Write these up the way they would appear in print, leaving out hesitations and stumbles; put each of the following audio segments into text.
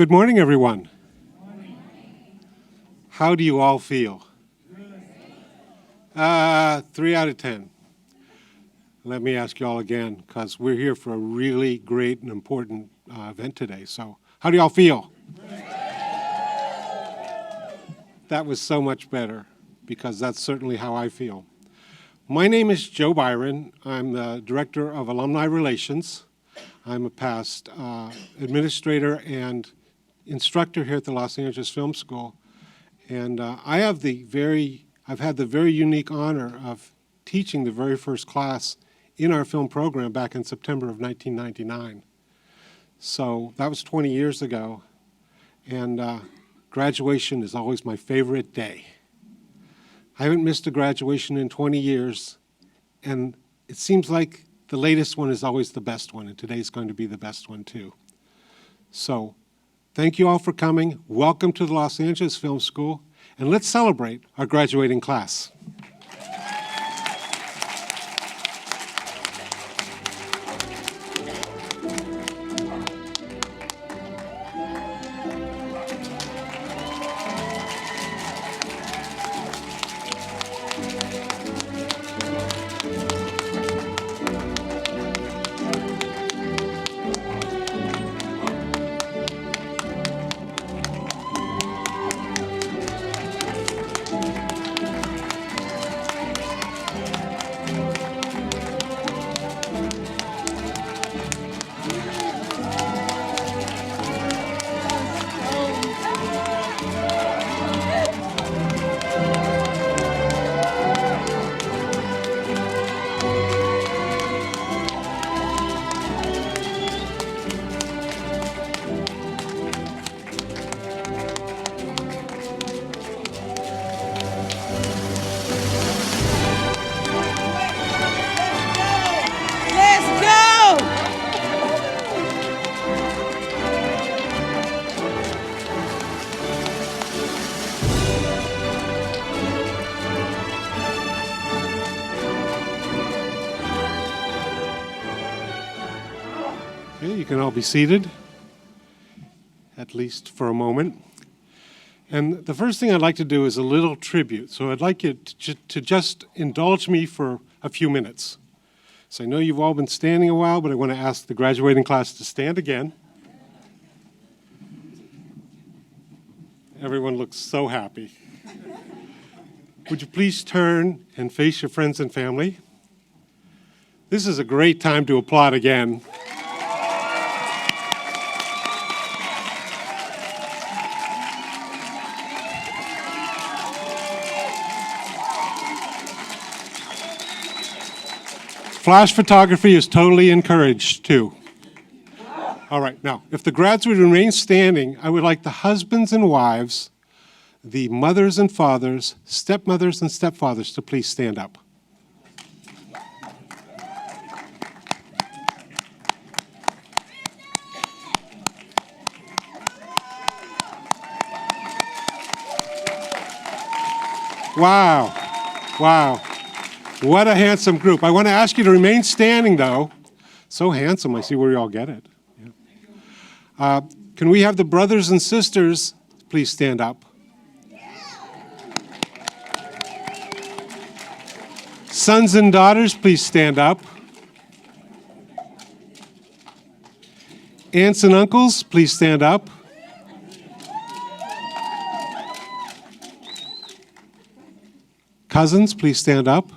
Good morning, everyone. How do you all feel? 3 out of 10. Let me ask you all again, because we're here for a really great and important event today. So, how do you all feel? That was so much better, because that's certainly how I feel. My name is Joe Byron. I'm the Director of Alumni Relations. I'm a past administrator and instructor here at the Los Angeles Film School. And I've had the very unique honor of teaching the very first class in our film program back in September of 1999. So that was 20 years ago. And graduation is always my favorite day. I haven't missed a graduation in 20 years, and it seems like the latest one is always the best one, and today's going to be the best one too. So thank you all for coming. Welcome to the Los Angeles Film School, and let's celebrate our graduating class. You can all be seated, at least for a moment. And the first thing I'd like to do is a little tribute. So I'd like you to just indulge me for a few minutes. So I know you've all been standing a while, but I want to ask the graduating class to stand again. Everyone looks so happy. Would you please turn and face your friends and family? This is a great time to applaud again. Flash photography is totally encouraged, too. All right, now, if the grads would remain standing, I would like the husbands and wives, the mothers and fathers, stepmothers and stepfathers to please stand up. Wow, wow. What a handsome group. I want to ask you to remain standing, though. So handsome, I see where you all get it. Yeah. Can we have the brothers and sisters please stand up? Sons and daughters, please stand up. Aunts and uncles, please stand up. Cousins, please stand up.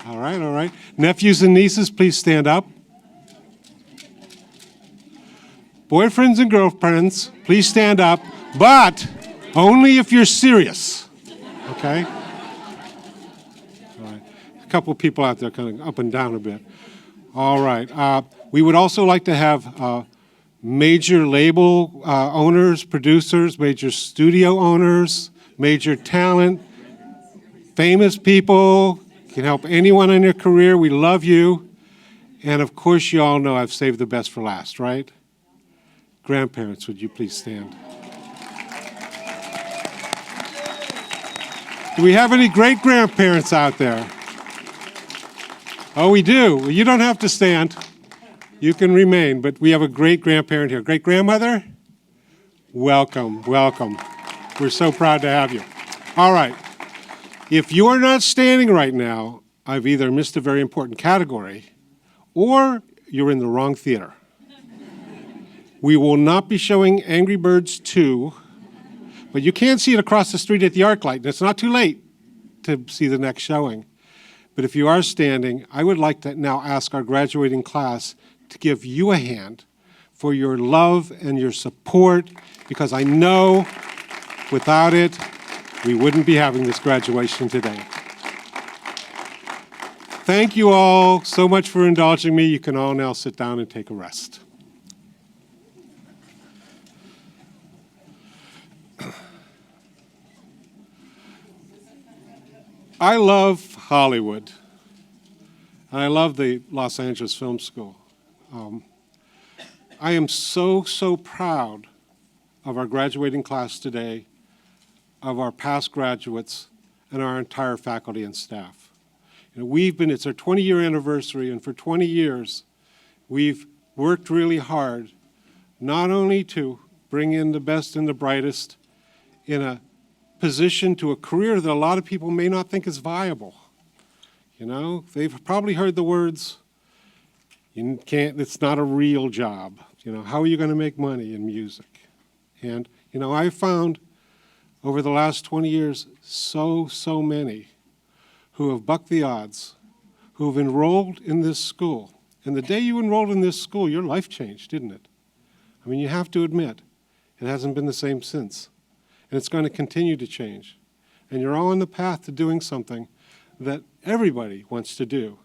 All right, all right. Nephews and nieces, please stand up. Boyfriends and girlfriends, please stand up, but only if you're serious, okay? All right. A couple people out there kind of up and down a bit. All right. We would also like to have major label owners, producers, major studio owners, major talent, famous people. Can help anyone in your career. We love you. And of course, you all know I've saved the best for last, right? Grandparents, would you please stand? Do we have any great-grandparents out there? Oh, we do. Well, you don't have to stand. You can remain, but we have a great-grandparent here. Great-grandmother? Welcome, welcome. We're so proud to have you. All right. If you are not standing right now, I've either missed a very important category or you're in the wrong theater. We will not be showing Angry Birds 2, but you can see it across the street at the ArcLight, and it's not too late to see the next showing. But if you are standing, I would like to now ask our graduating class to give you a hand for your love and your support, because I know without it, we wouldn't be having this graduation today. Thank you all so much for indulging me. You can all now sit down and take a rest. I love Hollywood, and I love the Los Angeles Film School. I am so proud of our graduating class today, of our past graduates, and our entire faculty and staff. You know, it's our 20-year anniversary, and for 20 years, we've worked really hard, not only to bring in the best and the brightest in a position to a career that a lot of people may not think is viable. You know, they've probably heard the words, it's not a real job. You know, how are you going to make money in music? And, you know, I found over the last 20 years so many who have bucked the odds, who have enrolled in this school. And the day you enrolled in this school, your life changed, didn't it? I mean, you have to admit, it hasn't been the same since. And it's going to continue to change. And you're all on the path to doing something that everybody wants to do.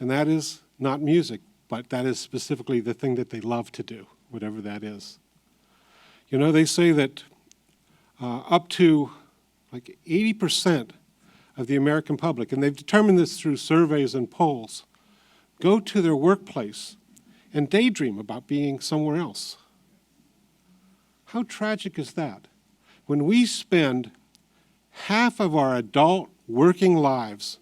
And that is not music, but that is specifically the thing that they love to do, whatever that is. You know, they say that up to like 80% of the American public, and they've determined this through surveys and polls, go to their workplace and daydream about being somewhere else. How tragic is that? When we spend half of our adult working lives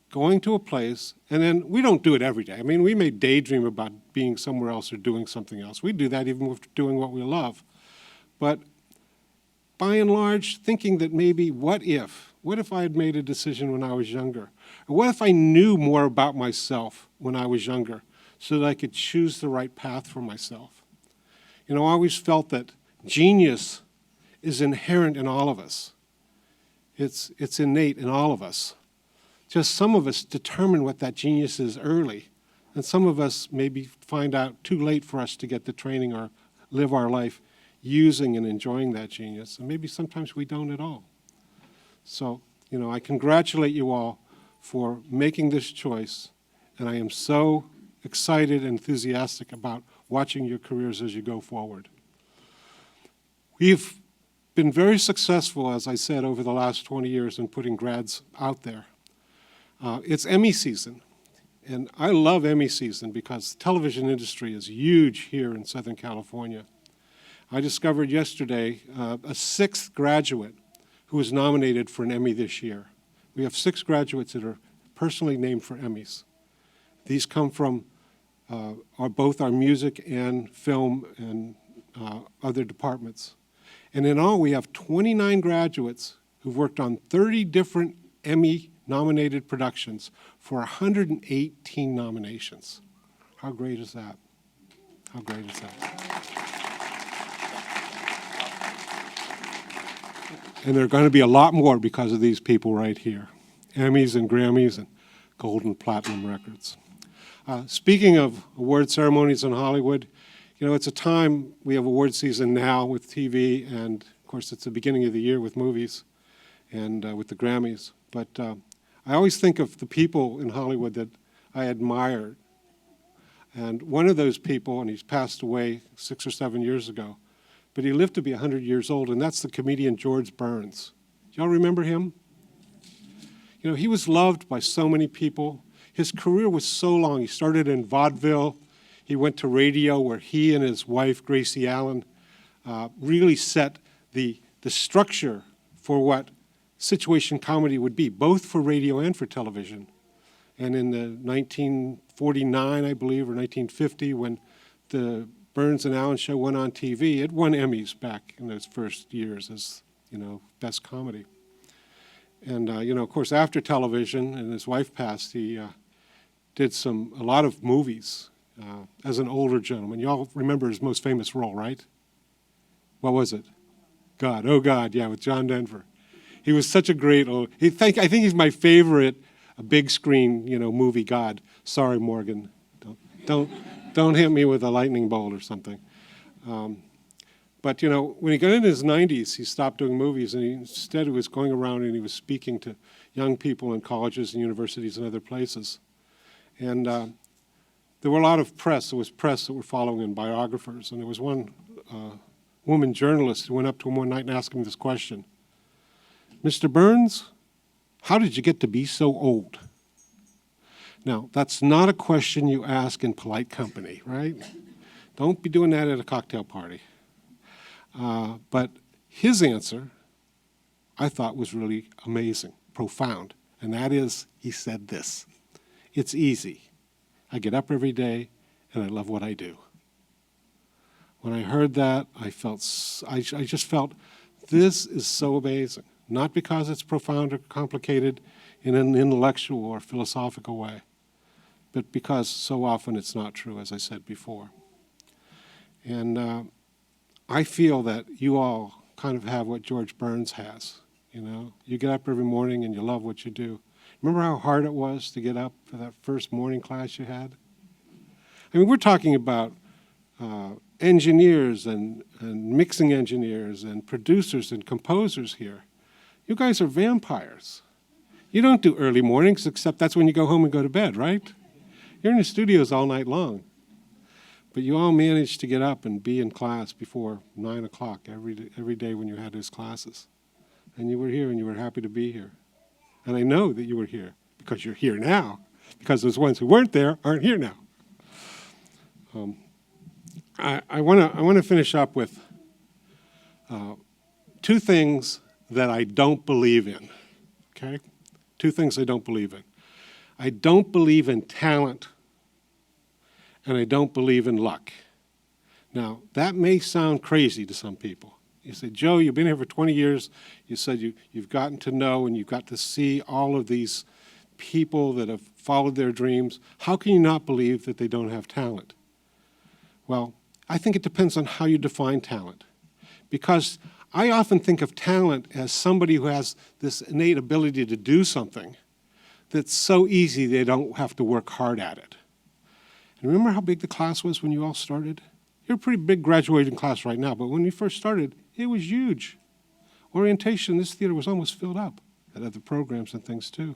going to a place, and then we don't do it every day. I mean, we may daydream about being somewhere else or doing something else. We do that even with doing what we love. But by and large, thinking that maybe what if I had made a decision when I was younger? Or what if I knew more about myself when I was younger so that I could choose the right path for myself? You know, I always felt that genius is inherent in all of us. It's innate in all of us. Just some of us determine what that genius is early, and some of us maybe find out too late for us to get the training or live our life using and enjoying that genius, and maybe sometimes we don't at all. So, you know, I congratulate you all for making this choice, and I am so excited and enthusiastic about watching your careers as you go forward. We've been very successful, as I said, over the last 20 years in putting grads out there. It's Emmy season, and I love Emmy season because the television industry is huge here in Southern California. I discovered yesterday a sixth graduate who was nominated for an Emmy this year. We have 6 graduates that are personally named for Emmys. These come from both our music and film and other departments. And in all, we have 29 graduates who've worked on 30 different Emmy-nominated productions for 118 nominations. How great is that? How great is that? And there are going to be a lot more because of these people right here. Emmys and Grammys and gold and platinum records. Speaking of award ceremonies in Hollywood, you know, it's a time, we have award season now with TV, and of course it's the beginning of the year with movies and with the Grammys. But I always think of the people in Hollywood that I admired. And one of those people, and he's passed away 6 or 7 years ago, but he lived to be 100 years old, and that's the comedian George Burns. Y'all remember him? You know, he was loved by so many people. His career was so long. He started in vaudeville. He went to radio, where he and his wife, Gracie Allen, really set the structure for what situation comedy would be, both for radio and for television. And in the 1949, I believe, or 1950, when the Burns and Allen show went on TV. It won Emmys back in those first years as, best comedy. And, of course, after television and his wife passed, he did a lot of movies as an older gentleman. You all remember his most famous role, right? What was it? God, oh God, yeah, with John Denver. He was such a great, I think he's my favorite big screen, movie god. Sorry, Morgan, don't hit me with a lightning bolt or something. But when he got into his 90s, he stopped doing movies, and instead he was going around and he was speaking to young people in colleges and universities and other places. And there were a lot of press. There was press that were following him, biographers, and there was one woman journalist who went up to him one night and asked him this question: "Mr. Burns, how did you get to be so old?" Now, that's not a question you ask in polite company, right? Don't be doing that at a cocktail party. But his answer, I thought, was really amazing, profound. And that is, he said this: "It's easy. I get up every day and I love what I do." When I heard that, I just felt this is so amazing. Not because it's profound or complicated in an intellectual or philosophical way, but because so often it's not true, as I said before. And I feel that you all kind of have what George Burns has. You get up every morning and you love what you do. Remember how hard it was to get up for that first morning class you had? I mean, we're talking about engineers and mixing engineers and producers and composers here. You guys are vampires. You don't do early mornings, except that's when you go home and go to bed, right? You're in the studios all night long. But you all managed to get up and be in class before 9 o'clock every day when you had those classes. And you were here and you were happy to be here. And I know that you were here because you're here now, because those ones who weren't there aren't here now. I want to finish up with two things that I don't believe in, okay? Two things I don't believe in. I don't believe in talent, and I don't believe in luck. Now, that may sound crazy to some people. You say, "Joe, you've been here for 20 years. You said you've gotten to know and you've got to see all of these people that have followed their dreams. How can you not believe that they don't have talent?" Well, I think it depends on how you define talent. Because I often think of talent as somebody who has this innate ability to do something that's so easy they don't have to work hard at it. And remember how big the class was when you all started? You're a pretty big graduating class right now, but when you first started, it was huge. Orientation, this theater was almost filled up at other programs and things too.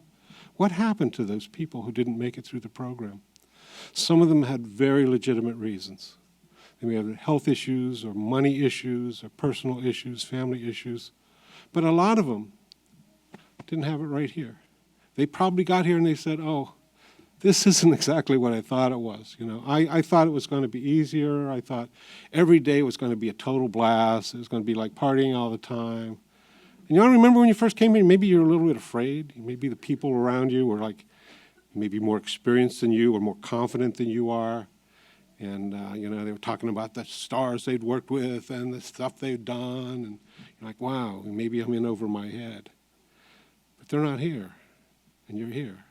What happened to those people who didn't make it through the program? Some of them had very legitimate reasons. They may have health issues or money issues or personal issues, family issues. But a lot of them didn't have it right here. They probably got here and they said, "Oh, this isn't exactly what I thought it was." I thought it was going to be easier. I thought every day was going to be a total blast. It was going to be like partying all the time. And you all remember when you first came in, maybe you were a little bit afraid. Maybe the people around you were like maybe more experienced than you or more confident than you are. And, they were talking about the stars they'd worked with and the stuff they'd done. And you're like, wow, maybe I'm in over my head. But they're not here, and you're here.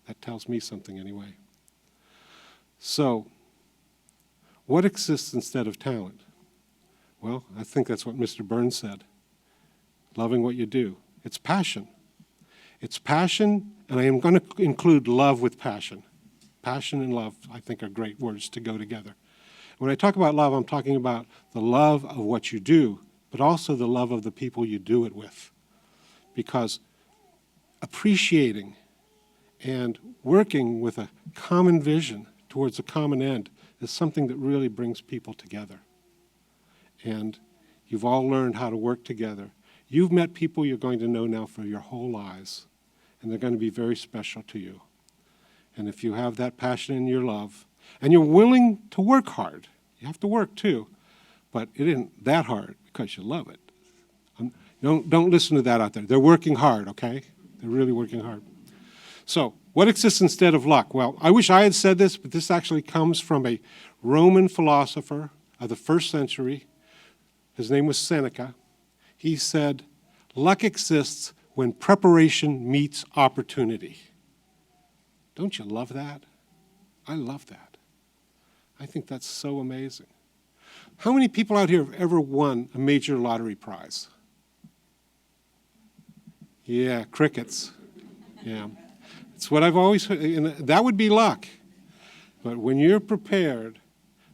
That tells me something anyway. So, what exists instead of talent? Well, I think that's what Mr. Burns said. Loving what you do. It's passion. It's passion, and I am going to include love with passion. Passion and love, I think, are great words to go together. When I talk about love, I'm talking about the love of what you do, but also the love of the people you do it with. Because appreciating and working with a common vision towards a common end is something that really brings people together. And you've all learned how to work together. You've met people you're going to know now for your whole lives, and they're going to be very special to you. And if you have that passion in your love, and you're willing to work hard, you have to work too, but it isn't that hard because you love it. Don't listen to that out there. They're working hard, okay? They're really working hard. So, what exists instead of luck? Well, I wish I had said this, but this actually comes from a Roman philosopher of the 1st century. His name was Seneca. He said, luck exists when preparation meets opportunity. Don't you love that? I love that. I think that's so amazing. How many people out here have ever won a major lottery prize? Yeah, crickets. Yeah. It's what I've always heard. And that would be luck. But when you're prepared,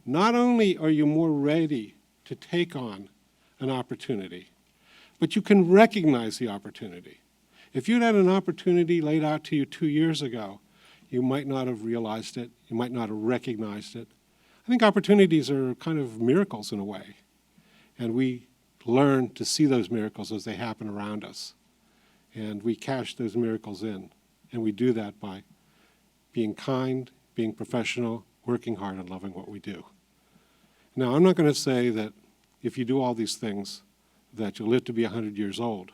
not only are you more ready to take on an opportunity, but you can recognize the opportunity. If you'd had an opportunity laid out to you 2 years ago, you might not have realized it. You might not have recognized it. I think opportunities are kind of miracles in a way. And we learn to see those miracles as they happen around us. And we cash those miracles in. And we do that by being kind, being professional, working hard, and loving what we do. Now, I'm not going to say that if you do all these things that you'll live to be 100 years old.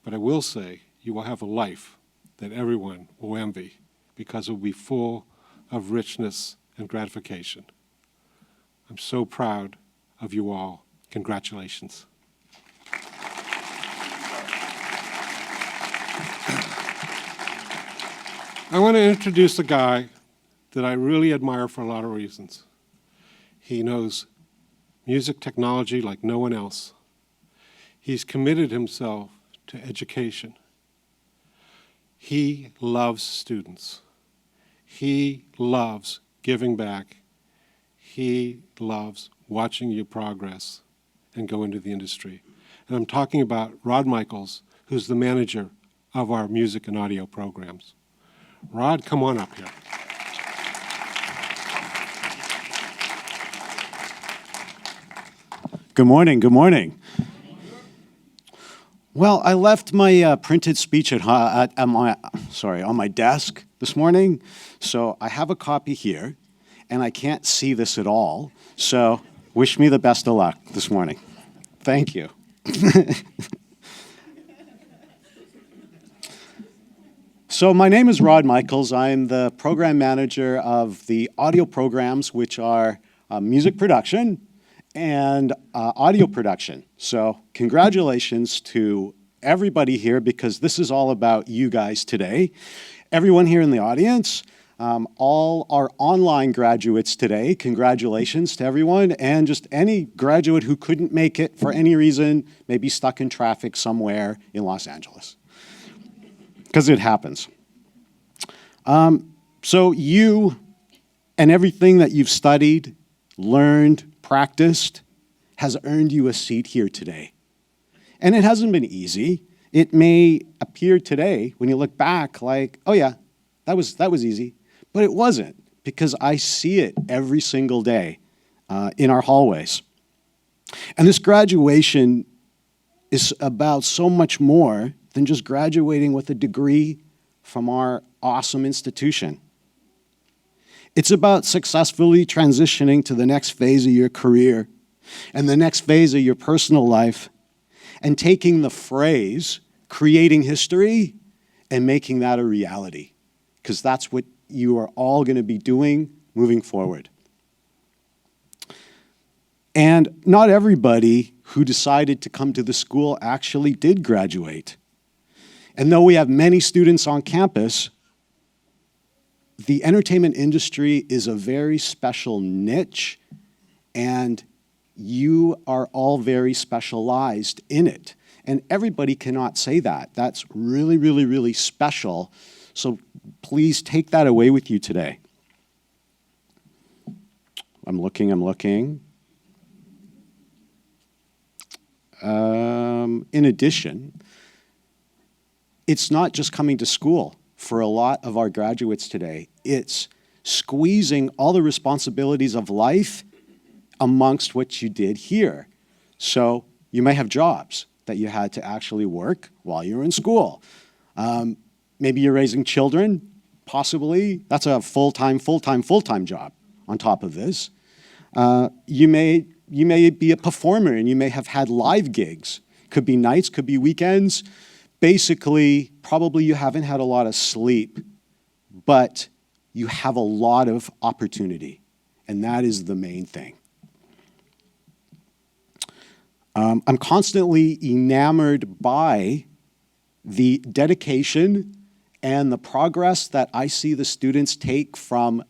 But I will say you will have a life that everyone will envy because it will be full of richness and gratification. I'm so proud of you all. Congratulations. I want to introduce a guy that I really admire for a lot of reasons. He knows music technology like no one else. He's committed himself to education. He loves students. He loves giving back. He loves watching you progress and go into the industry. And I'm talking about Rod Michaels, who's the manager of our music and audio programs. Rod, come on up here. Good morning, good morning. Well, I left my printed speech on my desk this morning, so I have a copy here, and I can't see this at all, so wish me the best of luck this morning. Thank you. So my name is Rod Michaels. I'm the program manager of the audio programs, which are music production and audio production. So congratulations to everybody here, because this is all about you guys today. Everyone here in the audience, all our online graduates today, congratulations to everyone, and just any graduate who couldn't make it for any reason, maybe stuck in traffic somewhere in Los Angeles, because it happens. So you and everything that you've studied, learned, practiced, has earned you a seat here today. And it hasn't been easy. It may appear today, when you look back, like, oh yeah, that was easy. But it wasn't, because I see it every single day in our hallways. And this graduation is about so much more than just graduating with a degree from our awesome institution. It's about successfully transitioning to the next phase of your career and the next phase of your personal life, and taking the phrase, creating history, and making that a reality, because that's what you are all going to be doing moving forward. And not everybody who decided to come to the school actually did graduate. And though we have many students on campus, the entertainment industry is a very special niche, and you are all very specialized in it. And everybody cannot say that. That's really, really, really special. So please take that away with you today. I'm looking. In addition, it's not just coming to school for a lot of our graduates today. It's squeezing all the responsibilities of life amongst what you did here. So you may have jobs that you had to actually work while you were in school. Maybe you're raising children, possibly. That's a full-time job on top of this. You may be a performer, and you may have had live gigs. Could be nights, could be weekends. basically, probably you haven't had a lot of sleep, but you have a lot of opportunity, and that is the main thing. I'm constantly enamored by the dedication and the progress that I see the students take from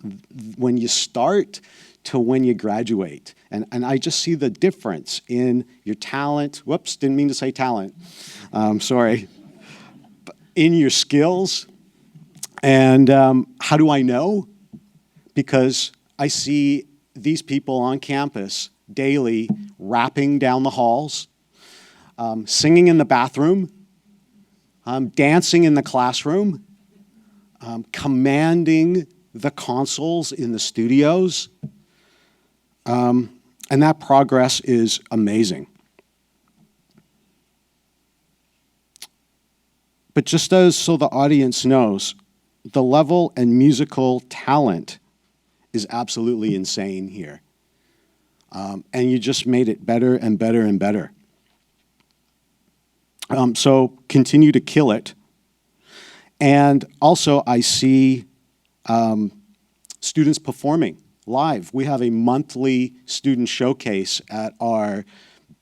when you start to when you graduate. And I just see the difference in your talent. Whoops, didn't mean to say talent. Sorry. In your skills. And how do I know? Because I see these people on campus daily rapping down the halls, singing in the bathroom, dancing in the classroom, commanding the consoles in the studios. And that progress is amazing. But just as so the audience knows, the level and musical talent is absolutely insane here. And you just made it better and better and better. So continue to kill it. And also I see students performing live. We have a monthly student showcase at our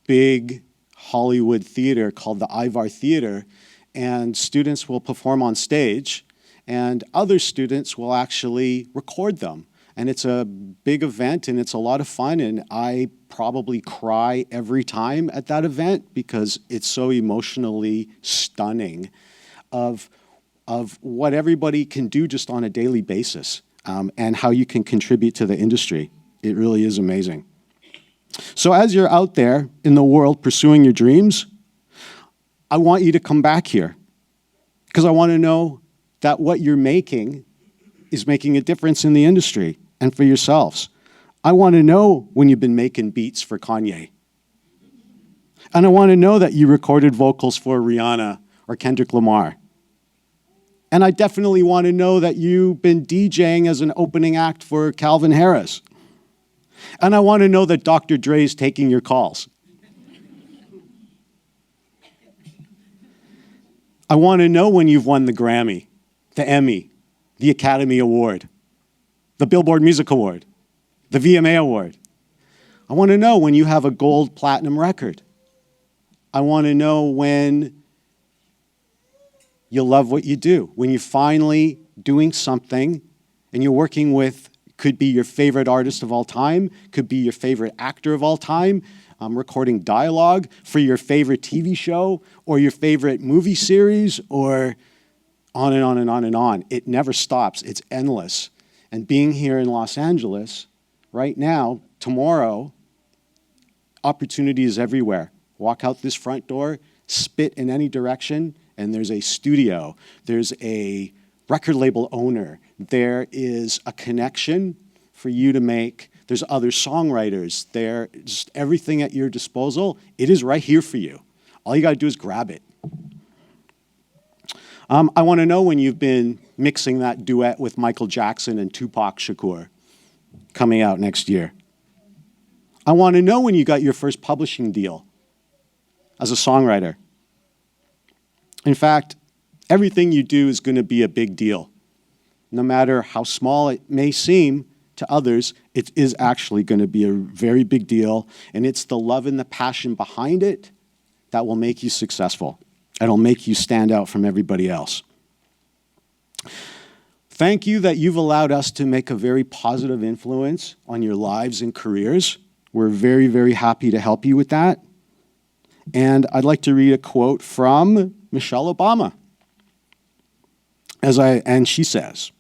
big Hollywood theater called the Ivar Theater, and students will perform on stage, and other students will actually record them. And it's a big event, and it's a lot of fun, and I probably cry every time at that event because it's so emotionally stunning of what everybody can do just on a daily basis, and how you can contribute to the industry. It really is amazing. So as you're out there in the world pursuing your dreams, I want you to come back here because I want to know that what you're making is making a difference in the industry and for yourselves. I want to know when you've been making beats for Kanye. And I want to know that you recorded vocals for Rihanna or Kendrick Lamar. And I definitely want to know that you've been DJing as an opening act for Calvin Harris. And I want to know that Dr. Dre's taking your calls. I want to know when you've won the Grammy, the Emmy, the Academy Award, the Billboard Music Award, the VMA Award. I want to know when you have a gold platinum record. I want to know when you love what you do, when you're finally doing something and you're working with, could be your favorite artist of all time, could be your favorite actor of all time, recording dialogue for your favorite TV show or your favorite movie series, or on and on and on and on. It never stops. It's endless. And being here in Los Angeles right now, tomorrow, opportunity is everywhere. Walk out this front door, spit in any direction, and there's a studio. There's a record label owner. There is a connection for you to make. There's other songwriters. There, just everything at your disposal. It is right here for you. All you got to do is grab it. I want to know when you've been mixing that duet with Michael Jackson and Tupac Shakur coming out next year. I want to know when you got your first publishing deal as a songwriter. In fact, everything you do is going to be a big deal. No matter how small it may seem to others, it is actually going to be a very big deal, and it's the love and the passion behind it that will make you successful. It'll make you stand out from everybody else. Thank you that you've allowed us to make a very positive influence on your lives and careers. We're very, very happy to help you with that. And I'd like to read a quote from Michelle Obama. And she says,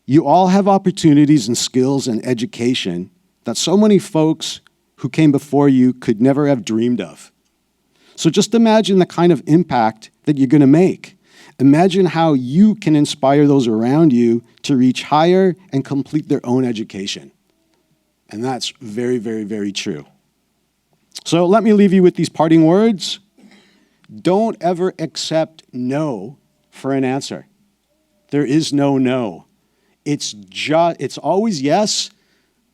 "You all have opportunities and skills and education that so many folks who came before you could never have dreamed of. So just imagine the kind of impact that you're going to make. Imagine how you can inspire those around you to reach higher and complete their own education." And that's very, very, very true. So let me leave you with these parting words. Don't ever accept no for an answer. There is no no. It's always yes,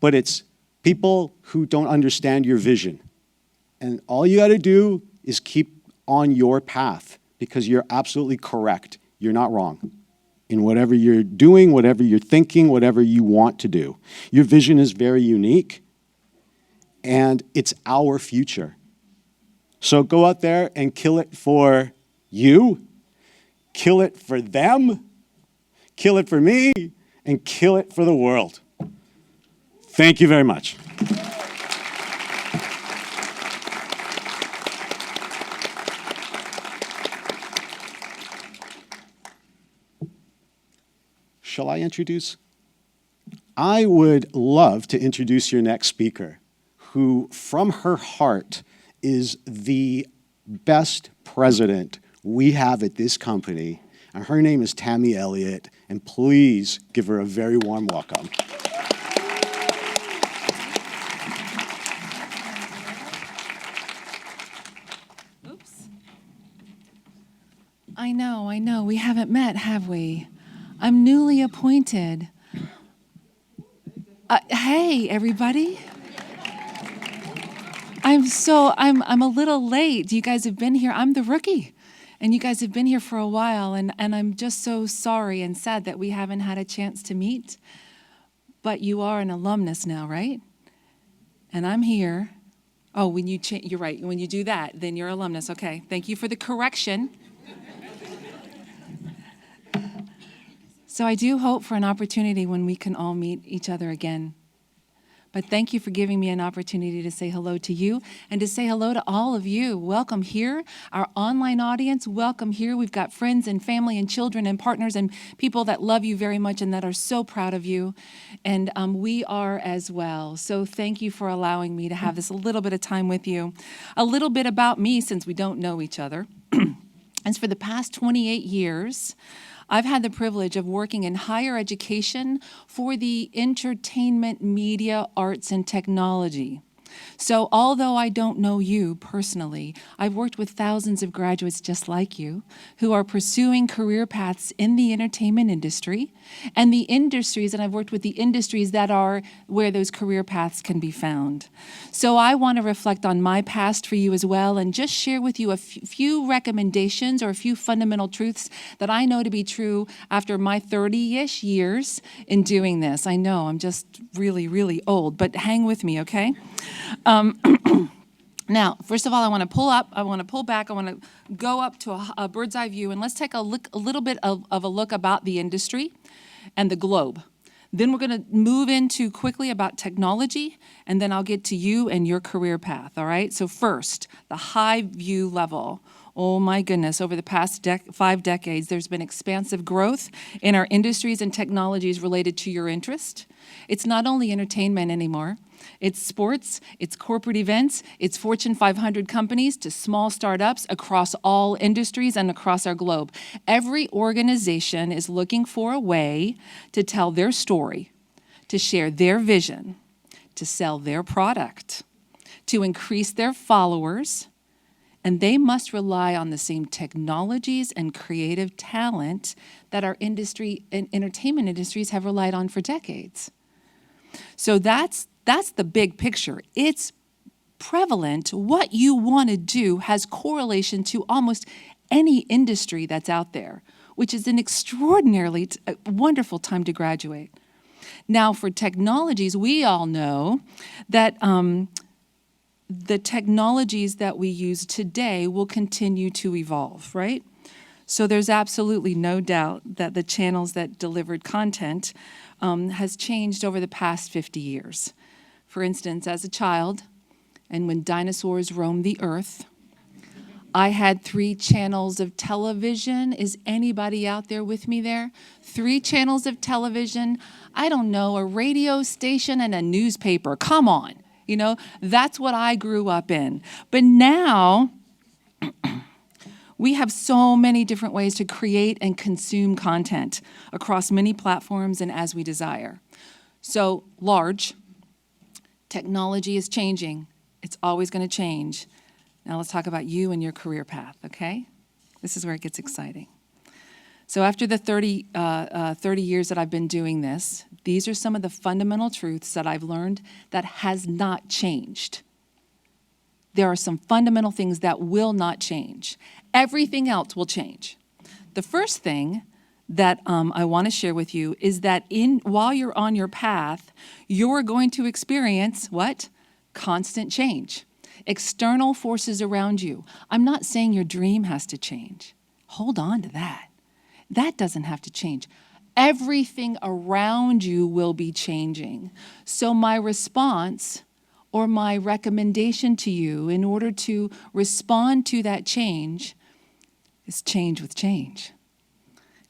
but it's people who don't understand your vision. And all you got to do is keep on your path. because you're absolutely correct. You're not wrong in whatever you're doing, whatever you're thinking, whatever you want to do. Your vision is very unique, and it's our future. So go out there and kill it for you, kill it for them, kill it for me, and kill it for the world. Thank you very much. Shall I introduce? I would love to introduce your next speaker, who from her heart is the best president we have at this company. And her name is Tammy Elliott, and please give her a very warm welcome. Oops. I know. We haven't met, have we? I'm newly appointed. Hey, everybody. I'm a little late. You guys have been here. I'm the rookie. And you guys have been here for a while, and I'm just so sorry and sad that we haven't had a chance to meet. But you are an alumnus now, right? And I'm here. Oh, when you you're right. When you do that, then you're alumnus. Okay, thank you for the correction. So I do hope for an opportunity when we can all meet each other again. But thank you for giving me an opportunity to say hello to you and to say hello to all of you. Welcome here. Our online audience, welcome here. We've got friends and family and children and partners and people that love you very much and that are so proud of you. And we are as well. So thank you for allowing me to have this a little bit of time with you. A little bit about me, since we don't know each other. And for the past 28 years, I've had the privilege of working in higher education for the entertainment, media, arts, and technology. So although I don't know you personally, I've worked with thousands of graduates just like you who are pursuing career paths in the entertainment industry and the industries, and I've worked with the industries that are where those career paths can be found. So I want to reflect on my past for you as well and just share with you a few recommendations or a few fundamental truths that I know to be true after my 30-ish years in doing this. I know I'm just really, really old, but hang with me, okay? Now, first of all, I want to pull up, I want to pull back, I want to go up to a bird's eye view, and let's take a little bit of a look about the industry and the globe. Then we're going to move into quickly about technology, and then I'll get to you and your career path, all right? So first, the high view level. Oh my goodness, over the past 5 decades, there's been expansive growth in our industries and technologies related to your interest. It's not only entertainment anymore. It's sports, it's corporate events, it's Fortune 500 companies to small startups across all industries and across our globe. Every organization is looking for a way to tell their story, to share their vision, to sell their product, to increase their followers, and they must rely on the same technologies and creative talent that our industry and entertainment industries have relied on for decades. So that's the big picture. It's prevalent. What you want to do has correlation to almost any industry that's out there, which is an extraordinarily wonderful time to graduate. Now, for technologies, we all know that the technologies that we use today will continue to evolve, right? So there's absolutely no doubt that the channels that delivered content has changed over the past 50 years. For instance, as a child, and when dinosaurs roamed the earth, I had 3 channels of television. Is anybody out there with me there? 3 channels of television. I don't know, a radio station and a newspaper. Come on. You know, that's what I grew up in. But now, we have so many different ways to create and consume content across many platforms and as we desire. So, large. Technology is changing. It's always going to change. Now let's talk about you and your career path, okay? This is where it gets exciting. So after the 30 years that I've been doing this, these are some of the fundamental truths that I've learned that has not changed. there are some fundamental things that will not change. Everything else will change. The first thing that I want to share with you is that while you're on your path, you're going to experience what? Constant change. External forces around you. I'm not saying your dream has to change. Hold on to that. That doesn't have to change. Everything around you will be changing. So my response or my recommendation to you in order to respond to that change is change with change.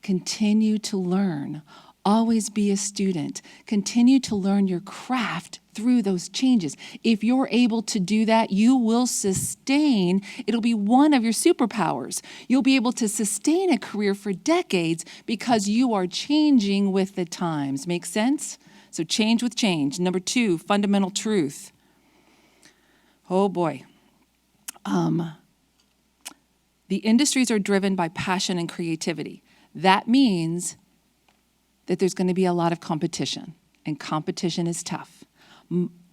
Continue to learn. Always be a student. Continue to learn your craft through those changes. If you're able to do that, you will sustain. It'll be one of your superpowers. You'll be able to sustain a career for decades because you are changing with the times. Make sense? So change with change. Number 2, fundamental truth. Oh boy. The industries are driven by passion and creativity. That means that there's going to be a lot of competition, and competition is tough.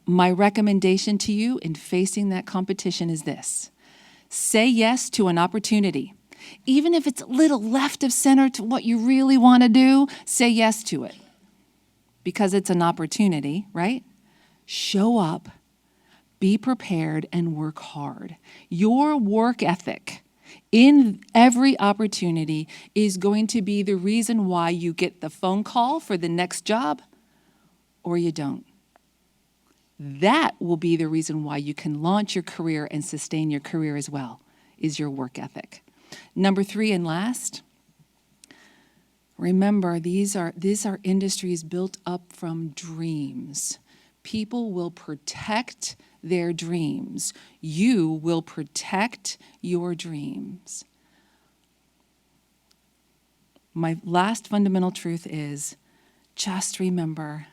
My recommendation to you in facing that competition is this. Say yes to an opportunity. Even if it's a little left of center to what you really want to do, say yes to it. Because it's an opportunity, right? Show up, be prepared, and work hard. Your work ethic in every opportunity is going to be the reason why you get the phone call for the next job or you don't. That will be the reason why you can launch your career and sustain your career as well, is your work ethic. Number 3 and last, remember these are industries built up from dreams. People will protect their dreams. You will protect your dreams. My last fundamental truth is just remember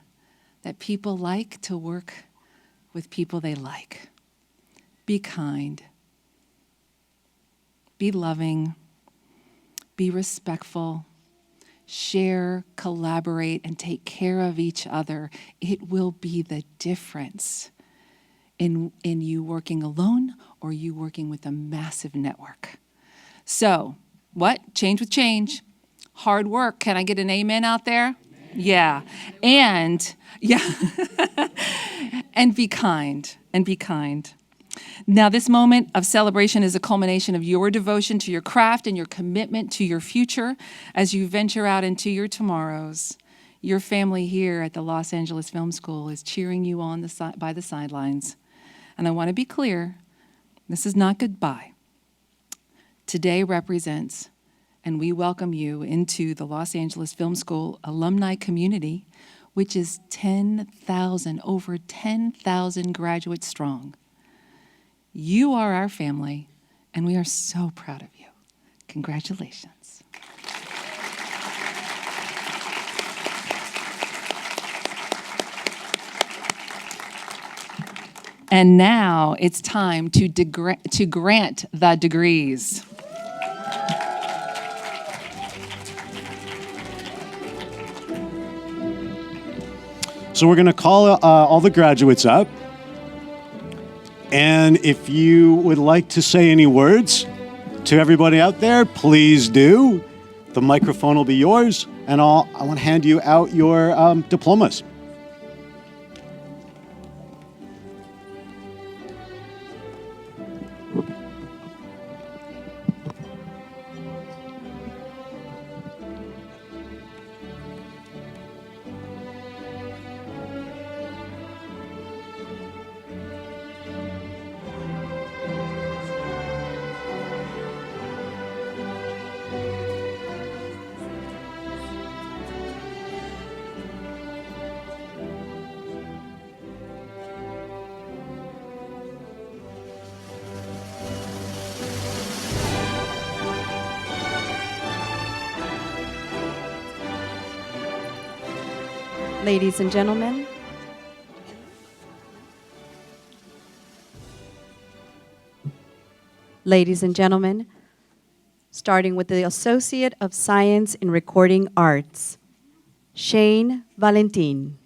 that people like to work with people they like. Be kind. Be loving. Be respectful. Share, collaborate, and take care of each other. It will be the difference in you working alone or you working with a massive network. So, what? Change with change. Hard work. Can I get an amen out there? Amen. Yeah. And be kind. And be kind. Now, this moment of celebration is a culmination of your devotion to your craft and your commitment to your future as you venture out into your tomorrows. Your family here at the Los Angeles Film School is cheering you on by the sidelines. And I want to be clear, this is not goodbye. Today represents, and we welcome you into the Los Angeles Film School alumni community, which is over 10,000 graduates strong. You are our family, and we are so proud of you. Congratulations. And now it's time to grant the degrees. So we're going to call all the graduates up. And if you would like to say any words to everybody out there, please do. The microphone will be yours, and I want to hand you out your diplomas. Ladies and gentlemen, starting with the Associate of Science in Recording Arts, Shane Valentin.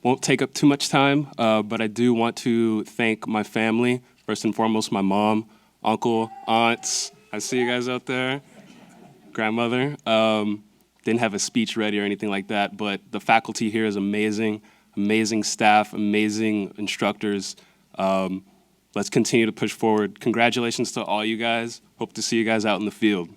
Won't take up too much time, but I do want to thank my family, first and foremost, my mom, uncle, aunts. I see you guys out there. Grandmother. Didn't have a speech ready or anything like that, but the faculty here is amazing, amazing staff, amazing instructors. Let's continue to push forward. Congratulations to all you guys. Hope to see you guys out in the field.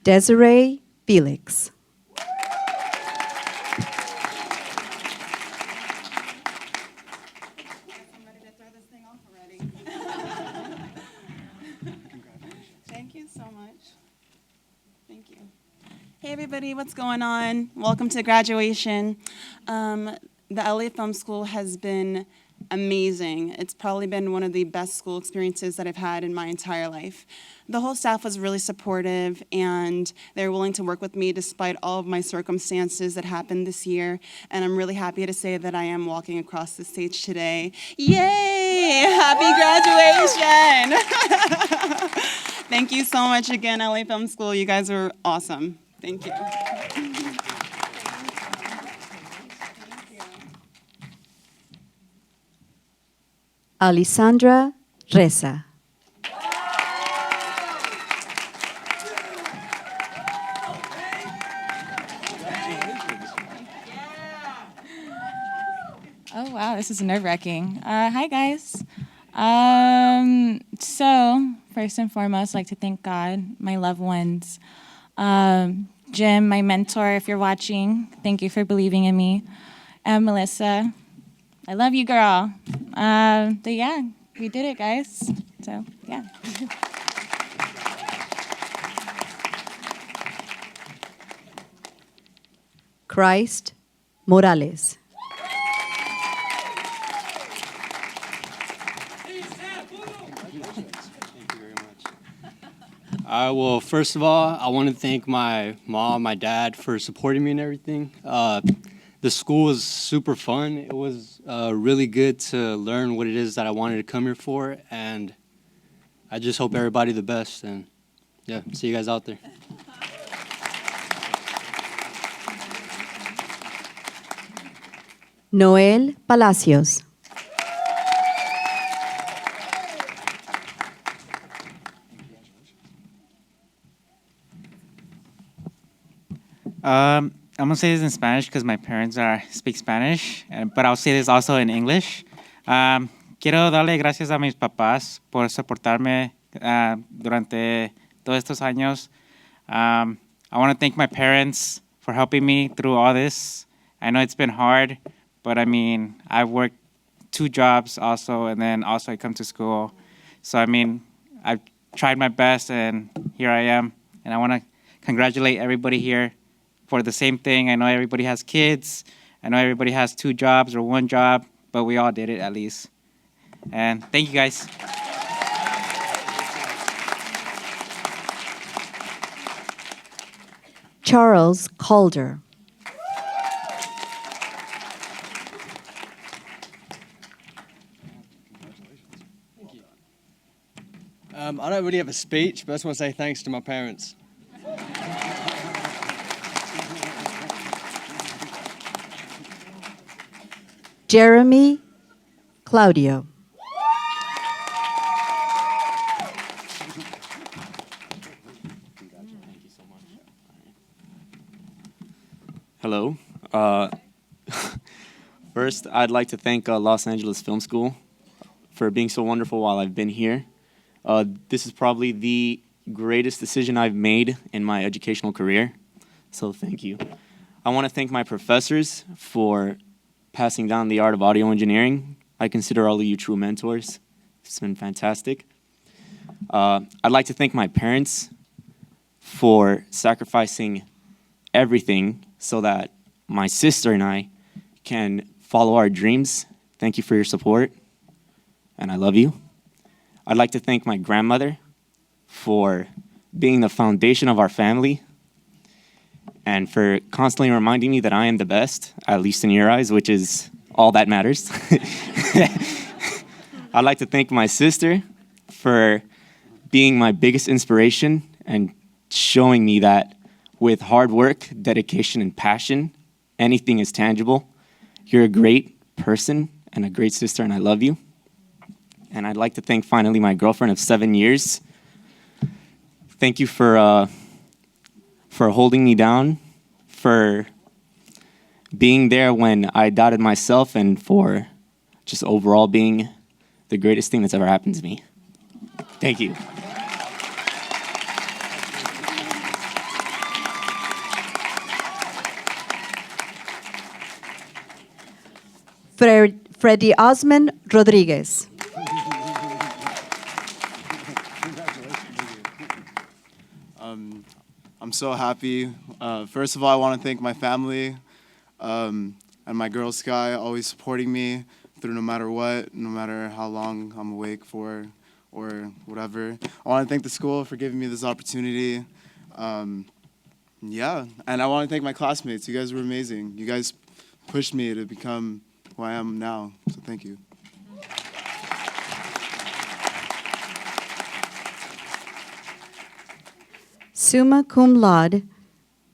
Desiree Felix. Thank you so much. Thank you. Hey everybody, what's going on? Welcome to graduation. The LA Film School has been amazing. It's probably been one of the best school experiences that I've had in my entire life. The whole staff was really supportive and they're willing to work with me despite all of my circumstances that happened this year. And I'm really happy to say that I am walking across the stage today. Yay! Happy graduation! Thank you so much again, LA Film School. You guys are awesome. Thank you. Alessandra Reza. Oh, wow, this is nerve-wracking. Hi, guys. So, first and foremost, I'd like to thank God, my loved ones. Jim, my mentor, if you're watching, thank you for believing in me. And Melissa, I love you, girl. But yeah, we did it, guys. So, yeah. Christ Morales. Well, first of all, I want to thank my mom, my dad for supporting me and everything. The school was super fun. It was really good to learn what it is that I wanted to come here for, and I just hope everybody the best, and yeah, see you guys out there. Noel Palacios. I'm gonna say this in Spanish because my parents speak Spanish, but I'll say this also in English. Quiero darle gracias a mis papás por soportarme durante todos estos años. I want to thank my parents for helping me through all this. I know it's been hard, but I mean, I've worked 2 jobs also, and then also I come to school. So I mean, I've tried my best, and here I am. And I want to congratulate everybody here for the same thing. I know everybody has kids. I know everybody has 2 jobs or 1 job, but we all did it at least. And thank you, guys. Charles Calder. I don't really have a speech, but I just want to say thanks to my parents. Jeremy Claudio. Hello. First, I'd like to thank Los Angeles Film School for being so wonderful while I've been here. This is probably the greatest decision I've made in my educational career, so thank you. I want to thank my professors for passing down the art of audio engineering. I consider all of you true mentors. It's been fantastic. I'd like to thank my parents for sacrificing everything so that my sister and I can follow our dreams. Thank you for your support, and I love you. I'd like to thank my grandmother for being the foundation of our family and for constantly reminding me that I am the best, at least in your eyes, which is all that matters. I'd like to thank my sister for being my biggest inspiration and showing me that with hard work, dedication, and passion, anything is tangible. You're a great person and a great sister, and I love you. And I'd like to thank finally my girlfriend of 7 years. Thank you for holding me down, for being there when I doubted myself, and for just overall being the greatest thing that's ever happened to me. Thank you. Freddy Osman Rodriguez. I'm so happy. First of all, I want to thank my family and my Girl Sky, always supporting me through no matter what, no matter how long I'm awake for or whatever. I want to thank the school for giving me this opportunity. Yeah, and I want to thank my classmates. You guys were amazing. You guys pushed me to become who I am now, so thank you. Summa cum laude,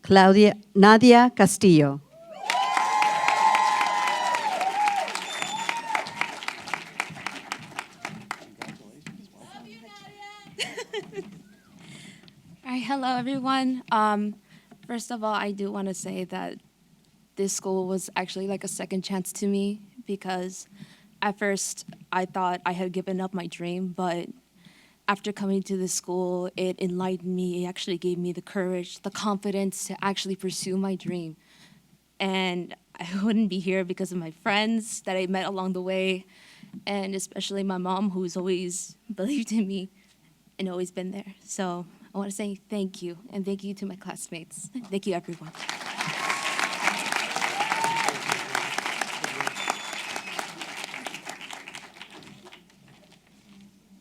Nadia Castillo. All right, hello everyone. First of all, I do want to say that this school was actually like a second chance to me, because at first I thought I had given up my dream, but after coming to this school, it enlightened me. It actually gave me the courage, the confidence to actually pursue my dream. And I wouldn't be here because of my friends that I met along the way, and especially my mom, who's always believed in me and always been there. So I want to say thank you, and thank you to my classmates. Thank you, everyone.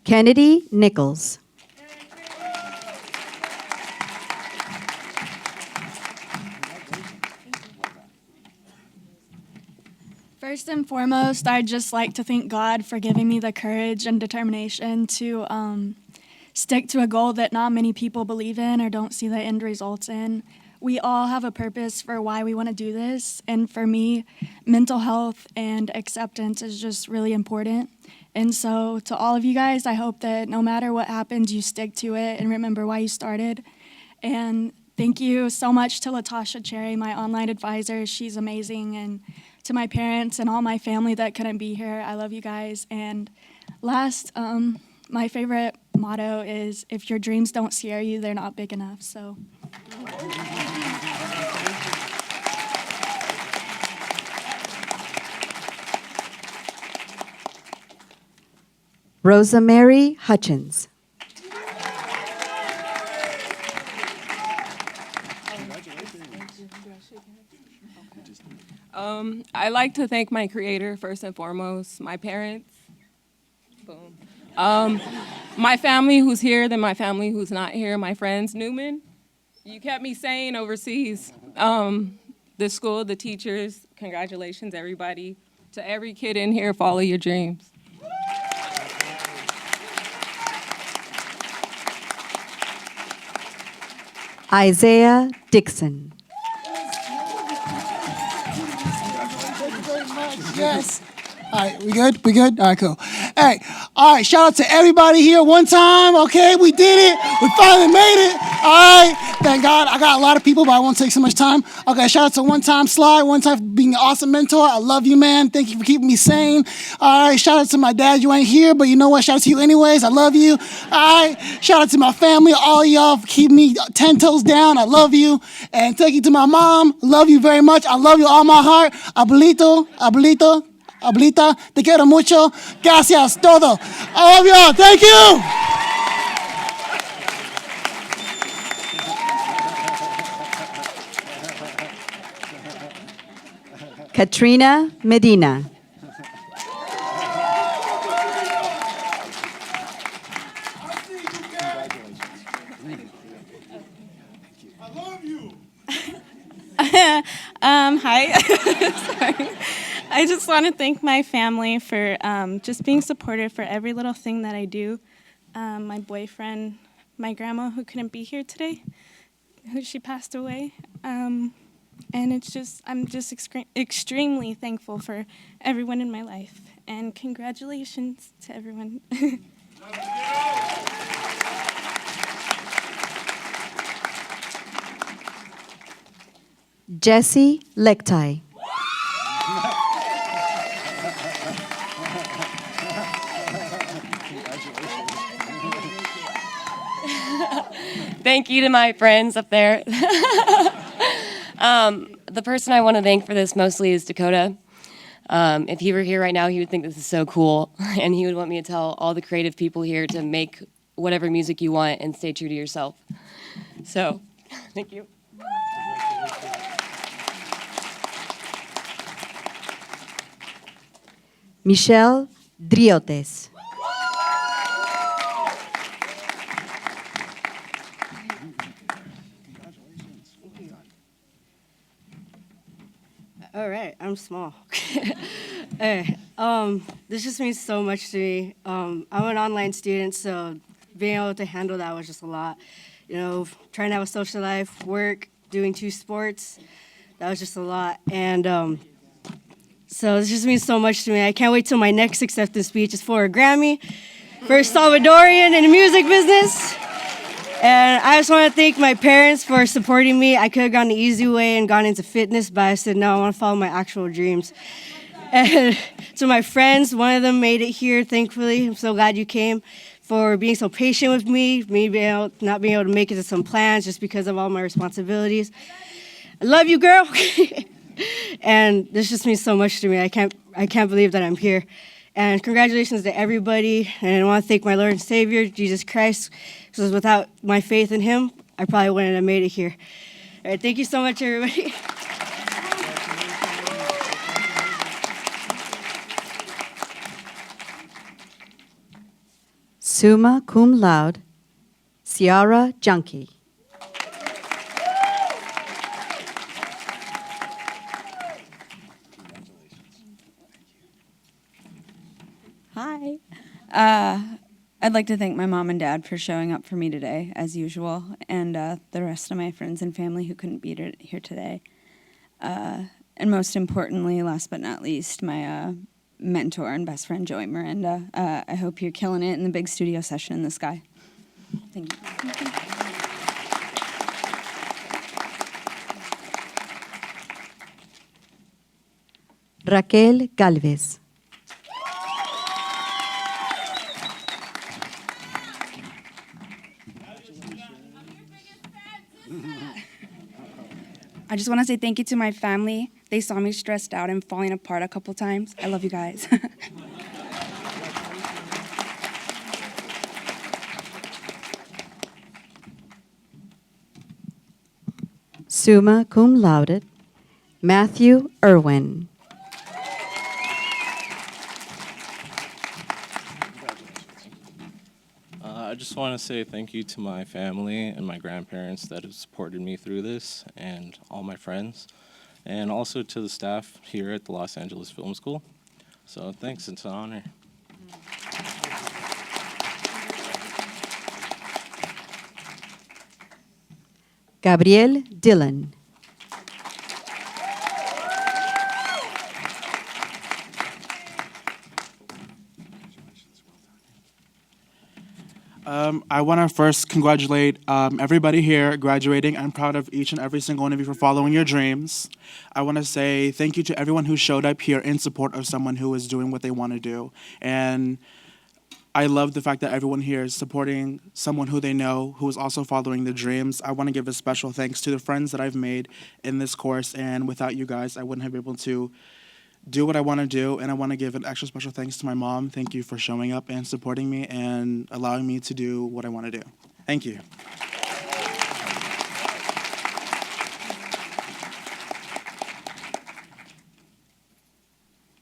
Kennedy Nichols. First and foremost, I'd just like to thank God for giving me the courage and determination to stick to a goal that not many people believe in or don't see the end results in. We all have a purpose for why we want to do this, and for me, mental health and acceptance is just really important. And so to all of you guys, I hope that no matter what happens, you stick to it and remember why you started. And thank you so much to Latasha Cherry, my online advisor. She's amazing. And to my parents and all my family that couldn't be here, I love you guys. And last, my favorite motto is, if your dreams don't scare you, they're not big enough. So. Rosemary Hutchins. I like to thank my creator first and foremost, my parents, boom. My family who's here, then my family who's not here, my friends. Newman, you kept me sane overseas. The school, the teachers, congratulations, everybody. To every kid in here, follow your dreams. Isaiah Dixon. Yes. All right, we good? We good? All right, cool. Hey, all right, shout out to everybody here one time, okay? We did it. We finally made it. All right, thank God. I got a lot of people, but I won't take so much time. Okay, shout out to One Time Sly, One Time for being an awesome mentor. I love you, man. Thank you for keeping me sane. All right, shout out to my dad. You ain't here, but you know what? Shout out to you anyways. I love you. All right, shout out to my family, all of y'all for keeping me 10 toes down. I love you. And thank you to my mom. Love you very much. I love you all my heart. Abuelita, te quiero mucho. Gracias, todo. I love y'all. Thank you. Katrina Medina. Hi. Sorry. I just want to thank my family for just being supportive for every little thing that I do. my boyfriend, my grandma who couldn't be here today, she passed away. And I'm just extremely thankful for everyone in my life. And congratulations to everyone. Jesse Lektai. Thank you to my friends up there. The person I want to thank for this mostly is Dakota. If he were here right now, he would think this is so cool, and he would want me to tell all the creative people here to make whatever music you want and stay true to yourself. So, thank you. Michelle Driotes. All right, I'm small. Hey, this just means so much to me. I'm an online student, so being able to handle that was just a lot. You know, trying to have a social life, work, doing 2 sports, that was just a lot. And so this just means so much to me. I can't wait till my next acceptance speech is for a Grammy, for a Salvadorian in the music business. And I just want to thank my parents for supporting me. I could have gone the easy way and gone into fitness, but I said, no, I want to follow my actual dreams. And to my friends, one of them made it here, thankfully. I'm so glad you came, for being so patient with me not being able to make it to some plans just because of all my responsibilities. I love you, girl. And this just means so much to me. I can't believe that I'm here. And congratulations to everybody. And I want to thank my Lord and Savior, Jesus Christ, because without my faith in him, I probably wouldn't have made it here. All right, thank you so much, everybody. Summa cum laude, Ciara Junkie. Hi. I'd like to thank my mom and dad for showing up for me today, as usual, and the rest of my friends and family who couldn't be here today. And most importantly, last but not least, my mentor and best friend, Joey Miranda. I hope you're killing it in the big studio session in the sky. Thank you. Raquel Galvez. I just want to say thank you to my family. They saw me stressed out and falling apart a couple times. I love you guys. Summa cum laude, Matthew Irwin. I just want to say thank you to my family and my grandparents that have supported me through this, and all my friends, and also to the staff here at the Los Angeles Film School. So thanks, it's an honor. Gabriel Dillon. I want to first congratulate everybody here graduating. I'm proud of each and every single one of you for following your dreams. I want to say thank you to everyone who showed up here in support of someone who is doing what they want to do. And I love the fact that everyone here is supporting someone who they know who is also following their dreams. I want to give a special thanks to the friends that I've made in this course, and without you guys, I wouldn't have been able to do what I want to do. And I want to give an extra special thanks to my mom. Thank you for showing up and supporting me and allowing me to do what I want to do. Thank you.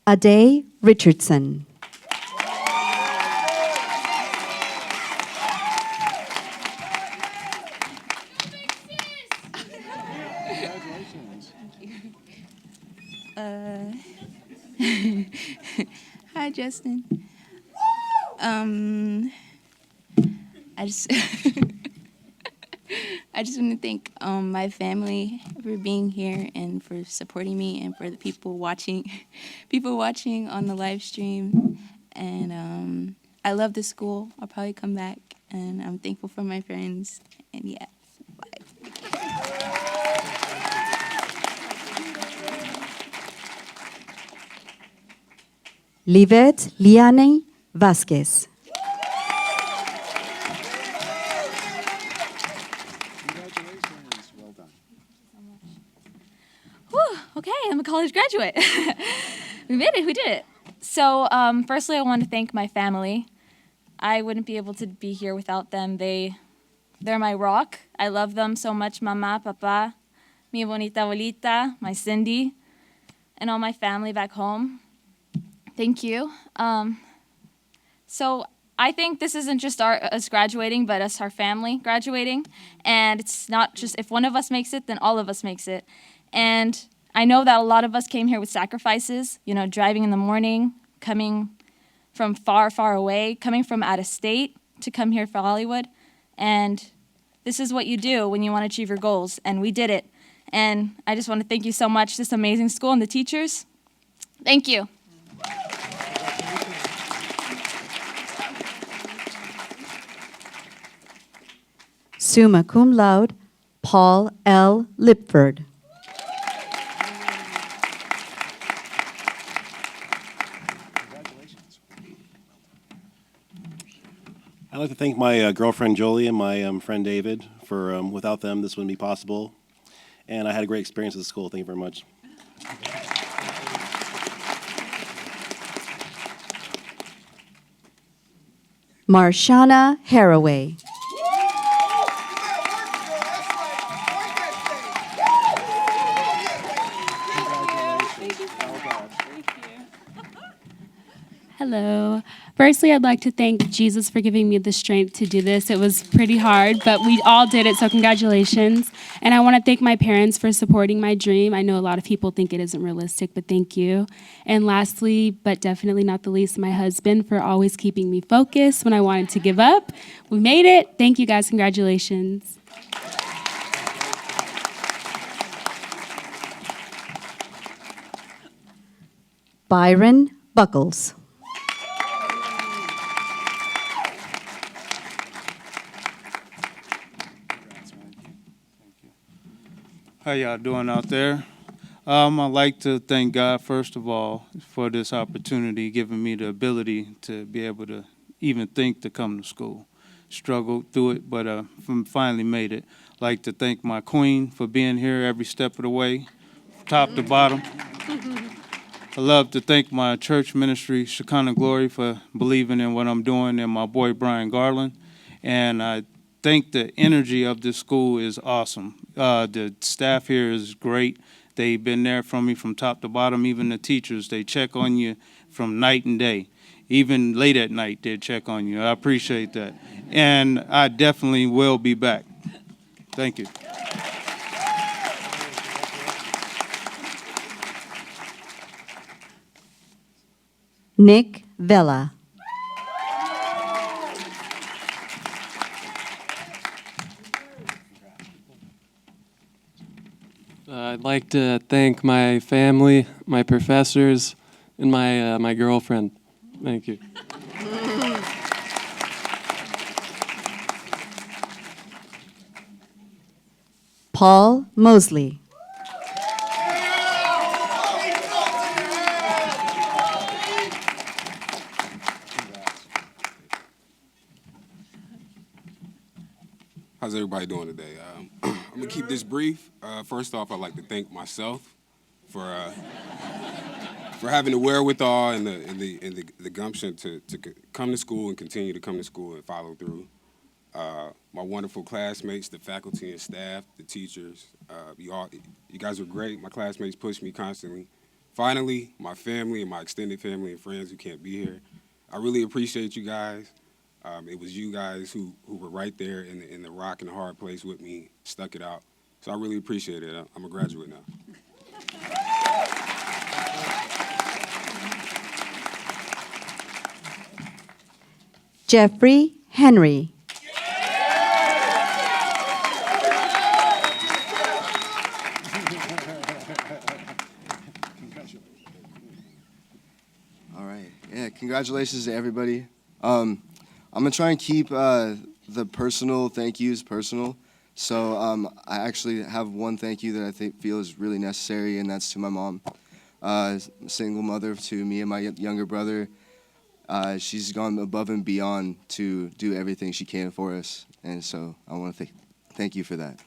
Ade Richardson. Hi, Justin. I just I just want to thank my family for being here and for supporting me, and for the people watching, people watching on the live stream. And I love the school. I'll probably come back, and I'm thankful for my friends. And yeah, Livet Liane Vasquez. Whew, okay, I'm a college graduate. We made it, we did it. So, firstly, I want to thank my family. I wouldn't be able to be here without them. They're my rock. I love them so much. Mama, papa, mi bonita abuelita, my Cindy, and all my family back home. Thank you. So I think this isn't just us graduating, but us, our family, graduating. And it's not just if one of us makes it, then all of us makes it. And I know that a lot of us came here with sacrifices, you know, driving in the morning, coming from far, far away, coming from out of state to come here for Hollywood. And this is what you do when you want to achieve your goals. And we did it. And I just want to thank you so much, this amazing school and the teachers. Thank you. Summa cum laude, Paul L. Lipford. I'd like to thank my girlfriend Jolie and my friend David for without them this wouldn't be possible. And I had a great experience at the school. Thank you very much. Marshana Haraway. Hello. Firstly, I'd like to thank Jesus for giving me the strength to do this. It was pretty hard, but we all did it, so congratulations. And I want to thank my parents for supporting my dream. I know a lot of people think it isn't realistic, but thank you. And lastly, but definitely not the least, my husband for always keeping me focused when I wanted to give up. We made it. Thank you guys. Congratulations. Byron Buckles. How y'all doing out there? I'd like to thank God, first of all, for this opportunity, giving me the ability to be able to even think to come to school. Struggled through it, but finally made it. I'd like to thank my queen for being here every step of the way, top to bottom. I'd love to thank my church ministry, Shekinah Glory, for believing in what I'm doing, and my boy, Brian Garland. And I think the energy of this school is awesome. The staff here is great. They've been there for me from top to bottom. Even the teachers, they check on you from night and day. Even late at night, they check on you. I appreciate that. And I definitely will be back. Thank you. Nick Vela. I'd like to thank my family, my professors, and my girlfriend. Thank you. Paul Mosley. How's everybody doing today? I'm gonna keep this brief. First off, I'd like to thank myself for having the wherewithal and the gumption to come to school and continue to come to school and follow through. My wonderful classmates, the faculty and staff, the teachers, you guys were great. My classmates pushed me constantly. Finally, my family and my extended family and friends who can't be here, I really appreciate you guys. It was you guys who were right there in the rock and the hard place with me, stuck it out. So I really appreciate it. I'm a graduate now. Jeffrey Henry. Congratulations to everybody. I'm gonna try and keep the personal thank yous personal. So I actually have one thank you that I feel is really necessary, and that's to my mom, single mother to me and my younger brother. She's gone above and beyond to do everything she can for us, and so I want to thank you for that.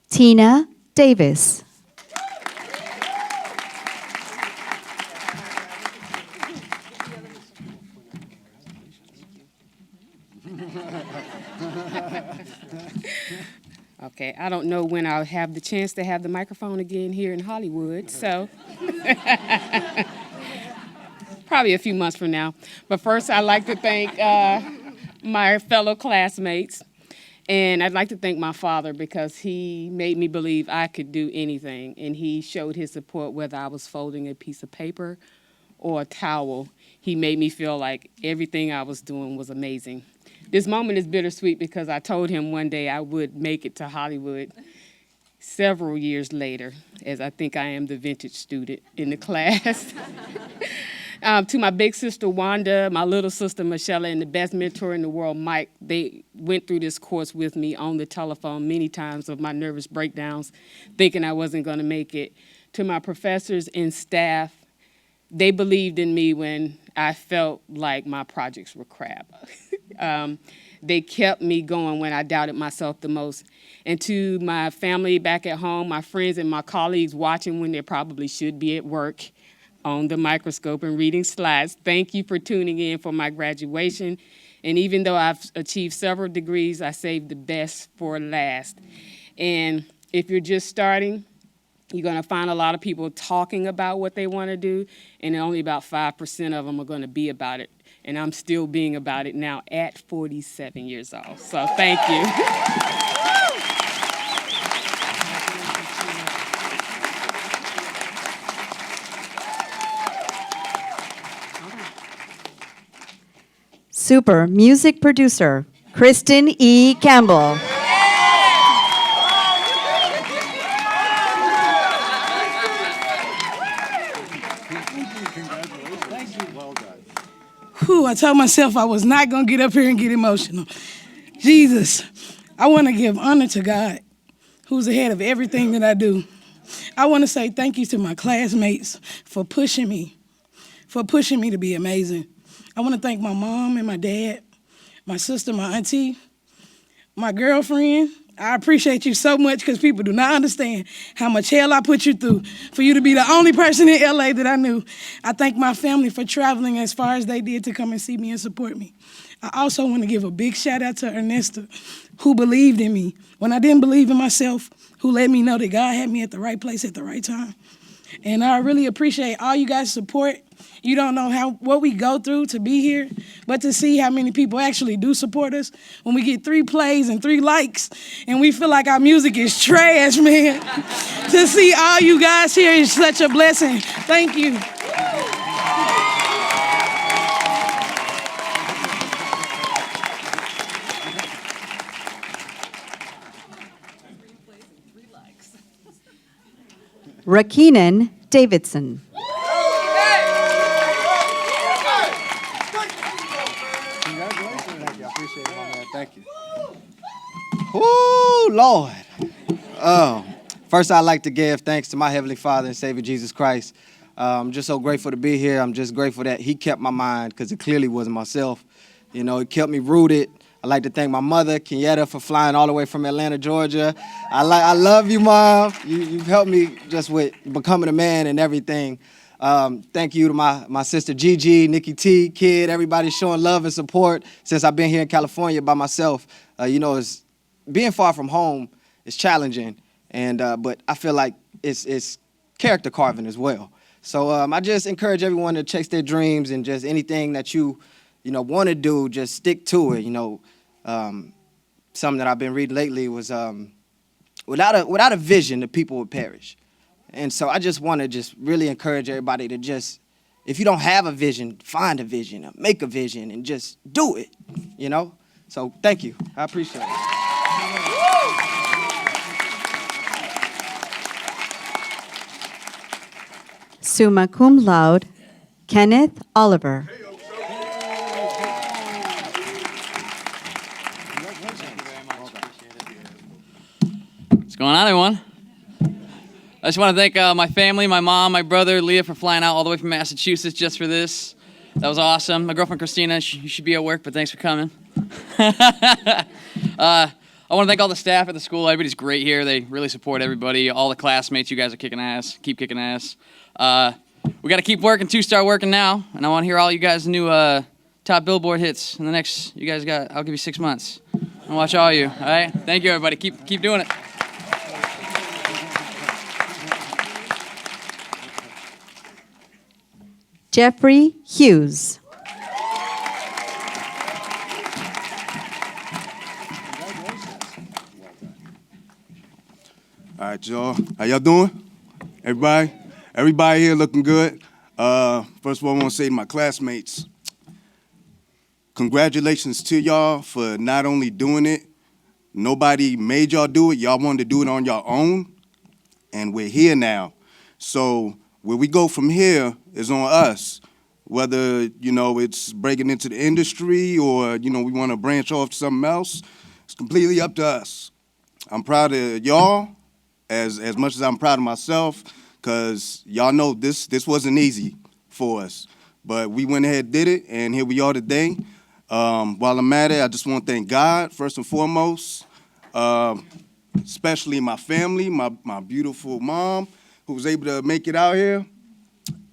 Tina Davis. Okay, I don't know when I'll have the chance to have the microphone again here in Hollywood, so probably a few months from now. But first, I'd like to thank my fellow classmates, and I'd like to thank my father because he made me believe I could do anything, and he showed his support whether I was folding a piece of paper or a towel. He made me feel like everything I was doing was amazing. This moment is bittersweet because I told him one day I would make it to Hollywood several years later, as I think I am the vintage student in the class. To my big sister Wanda, my little sister Michelle, and the best mentor in the world, Mike, they went through this course with me on the telephone many times of my nervous breakdowns, thinking I wasn't going to make it. To my professors and staff, they believed in me when I felt like my projects were crap. They kept me going when I doubted myself the most. And to my family back at home, my friends and my colleagues watching when they probably should be at work on the microscope and reading slides, thank you for tuning in for my graduation. And even though I've achieved several degrees, I saved the best for last. And if you're just starting, you're going to find a lot of people talking about what they want to do, and only about 5% of them are going to be about it. And I'm still being about it now at 47 years old. So thank you. Super music producer, Kristen E. Campbell. Whew, I told myself I was not going to get up here and get emotional. Jesus, I want to give honor to God, who's ahead of everything that I do. I want to say thank you to my classmates for pushing me to be amazing. I want to thank my mom and my dad, my sister, my auntie, my girlfriend. I appreciate you so much because people do not understand how much hell I put you through for you to be the only person in LA that I knew. I thank my family for traveling as far as they did to come and see me and support me. I also want to give a big shout out to Ernesta, who believed in me when I didn't believe in myself, who let me know that God had me at the right place at the right time. And I really appreciate all you guys' support. You don't know what we go through to be here, but to see how many people actually do support us. When we get 3 plays and 3 likes, and we feel like our music is trash, man. To see all you guys here is such a blessing. Thank you. Rakeenan Davidson. Thank you. Ooh, Lord. First, I'd like to give thanks to my Heavenly Father and Savior, Jesus Christ. I'm just so grateful to be here. I'm just grateful that He kept my mind because it clearly wasn't myself. You know, He kept me rooted. I'd like to thank my mother, Kenyatta, for flying all the way from Atlanta, Georgia. I love you, Mom. You've helped me just with becoming a man and everything. Thank you to my sister Gigi, Nikki T, Kid, everybody showing love and support since I've been here in California by myself. You know, being far from home is challenging, but I feel like it's character carving as well. So I just encourage everyone to chase their dreams and just anything that you want to do, just stick to it. You know, something that I've been reading lately was without a vision, the people would perish. And so I just want to just really encourage everybody to just, if you don't have a vision, find a vision, make a vision, and just do it, you know? So thank you. I appreciate it. Summa cum laude, Kenneth Oliver. What's going on, everyone? I just want to thank my family, my mom, my brother, Leah, for flying out all the way from Massachusetts just for this. That was awesome. My girlfriend, Christina, you should be at work, but thanks for coming. I want to thank all the staff at the school. Everybody's great here. They really support everybody. All the classmates, you guys are kicking ass. Keep kicking ass. We got to keep working, start working now. And I want to hear all you guys' new top Billboard hits in the next, I'll give you 6 months. I'll watch all you, all right? Thank you, everybody. Keep doing it. Jeffrey Hughes. All right, y'all. How y'all doing? Everybody? Everybody here looking good. First of all, I want to say to my classmates, congratulations to y'all for not only doing it, nobody made y'all do it, y'all wanted to do it on your own, and we're here now. So where we go from here is on us. Whether, it's breaking into the industry or, we want to branch off to something else, it's completely up to us. I'm proud of y'all as much as I'm proud of myself, because y'all know this wasn't easy for us. But we went ahead and did it, and here we are today. While I'm at it, I just want to thank God, first and foremost, especially my family, my beautiful mom, who was able to make it out here,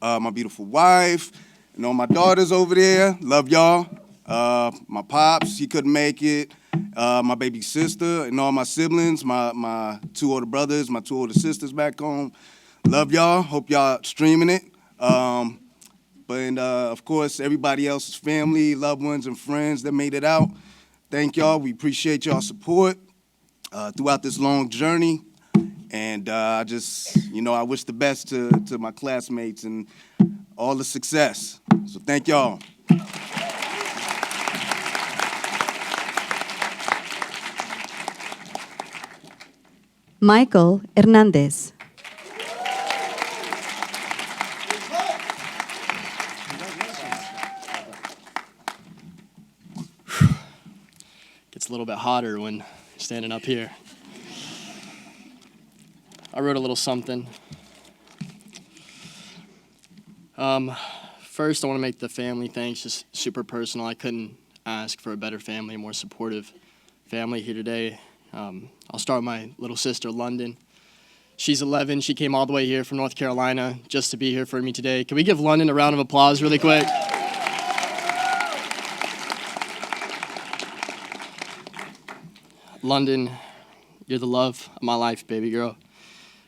my beautiful wife, and all my daughters over there, love y'all. My pops, he couldn't make it. My baby sister and all my siblings, my 2 older brothers, my 2 older sisters back home. Love y'all. Hope y'all streaming it. But of course, everybody else's family, loved ones, and friends that made it out. Thank y'all. We appreciate y'all's support throughout this long journey. And I just, I wish the best to my classmates and all the success. So thank y'all. Michael Hernandez. Gets a little bit hotter when standing up here. I wrote a little something. First, I want to make the family thanks just super personal. I couldn't ask for a better family, a more supportive family here today. I'll start with my little sister, London. She's 11. She came all the way here from North Carolina just to be here for me today. Can we give London a round of applause really quick? London, you're the love of my life, baby girl.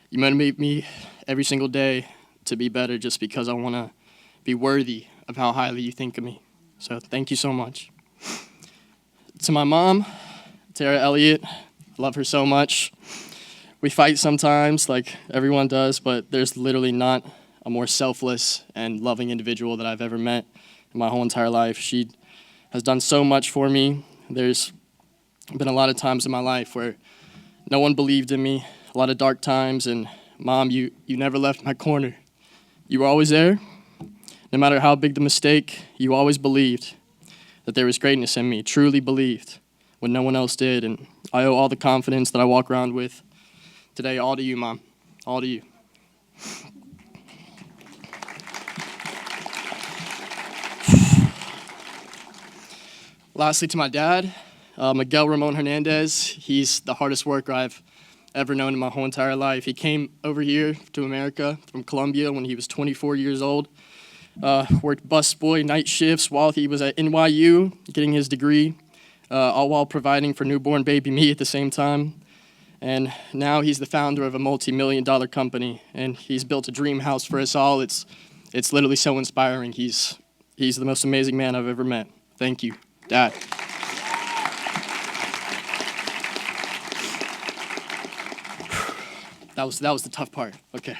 You motivate me every single day to be better just because I want to be worthy of how highly you think of me. So thank you so much. To my mom, Tara Elliott, love her so much. We fight sometimes, like everyone does, but there's literally not a more selfless and loving individual that I've ever met in my whole entire life. She has done so much for me. There's been a lot of times in my life where no one believed in me, a lot of dark times, and Mom, you never left my corner. You were always there. No matter how big the mistake, you always believed that there was greatness in me, truly believed when no one else did, and I owe all the confidence that I walk around with today, all to you, Mom, all to you. Lastly, to my dad, Miguel Ramon Hernandez. He's the hardest worker I've ever known in my whole entire life. He came over here to America from Colombia when he was 24 years old. Worked busboy night shifts while he was at NYU getting his degree, all while providing for newborn baby me at the same time. And now he's the founder of a multi-million-dollar company, and he's built a dream house for us all. It's literally so inspiring. He's the most amazing man I've ever met. Thank you, Dad. That was the tough part. Okay.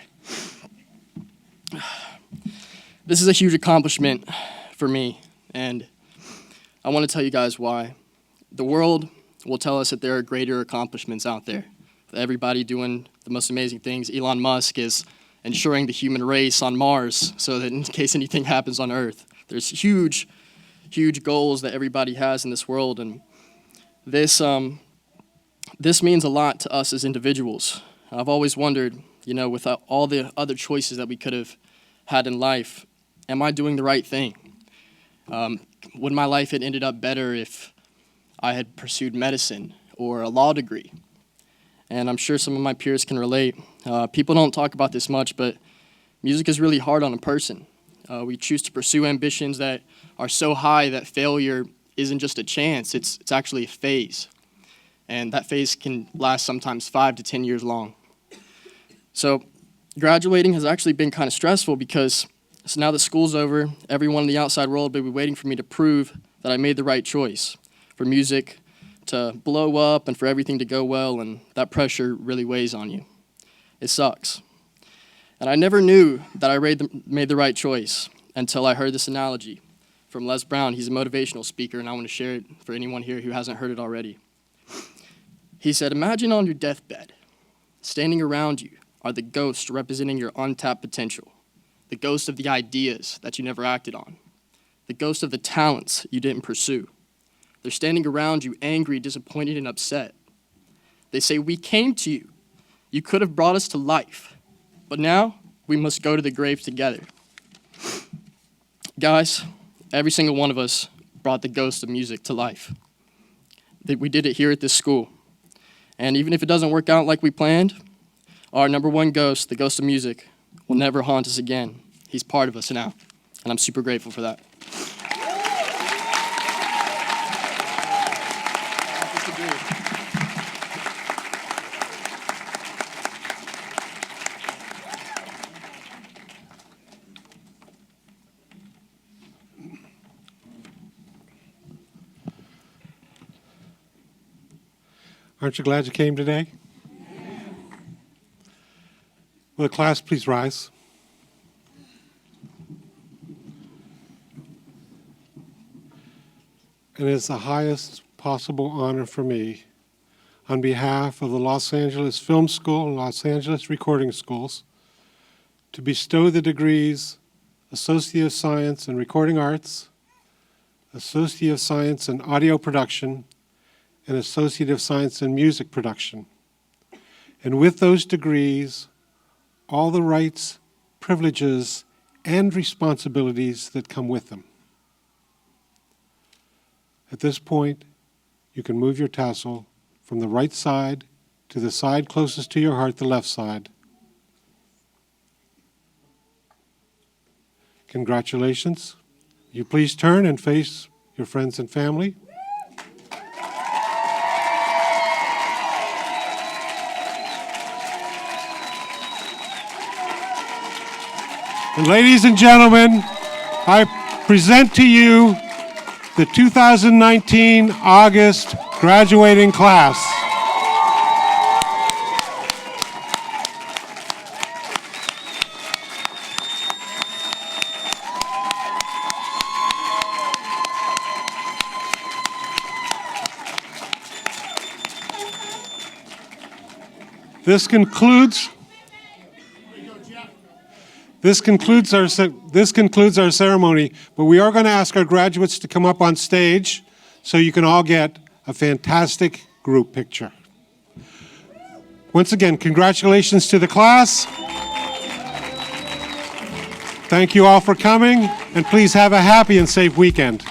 This is a huge accomplishment for me, and I want to tell you guys why. The world will tell us that there are greater accomplishments out there. Everybody doing the most amazing things. Elon Musk is ensuring the human race on Mars so that in case anything happens on Earth. There's huge goals that everybody has in this world, and this means a lot to us as individuals. I've always wondered, with all the other choices that we could have had in life, am I doing the right thing? Would my life have ended up better if I had pursued medicine or a law degree? And I'm sure some of my peers can relate. People don't talk about this much, but music is really hard on a person. We choose to pursue ambitions that are so high that failure isn't just a chance, it's actually a phase. And that phase can last sometimes 5 to 10 years long. So graduating has actually been kind of stressful because now that school's over, everyone in the outside world will be waiting for me to prove that I made the right choice, for music to blow up and for everything to go well, and that pressure really weighs on you. It sucks. And I never knew that I made the right choice until I heard this analogy from Les Brown. He's a motivational speaker, and I want to share it for anyone here who hasn't heard it already. He said, imagine on your deathbed, standing around you are the ghosts representing your untapped potential, the ghost of the ideas that you never acted on, the ghost of the talents you didn't pursue. They're standing around you angry, disappointed, and upset. They say, we came to you. You could have brought us to life, but now we must go to the grave together. Guys, every single one of us brought the ghost of music to life. We did it here at this school. And even if it doesn't work out like we planned, our number one ghost, the ghost of music, will never haunt us again. He's part of us now, and I'm super grateful for that. Aren't you glad you came today? Will the class please rise? And it's the highest possible honor for me, on behalf of the Los Angeles Film School and Los Angeles Recording Schools, to bestow the degrees Associate of Science in Recording Arts, Associate of Science in Audio Production, and Associate of Science in Music Production. And with those degrees, all the rights, privileges, and responsibilities that come with them. At this point, you can move your tassel from the right side to the side closest to your heart, the left side. Congratulations. Will you please turn and face your friends and family? And ladies and gentlemen, I present to you the 2019 August graduating class. This concludes our ceremony, but we are going to ask our graduates to come up on stage so you can all get a fantastic group picture. Once again, congratulations to the class. Thank you all for coming, and please have a happy and safe weekend.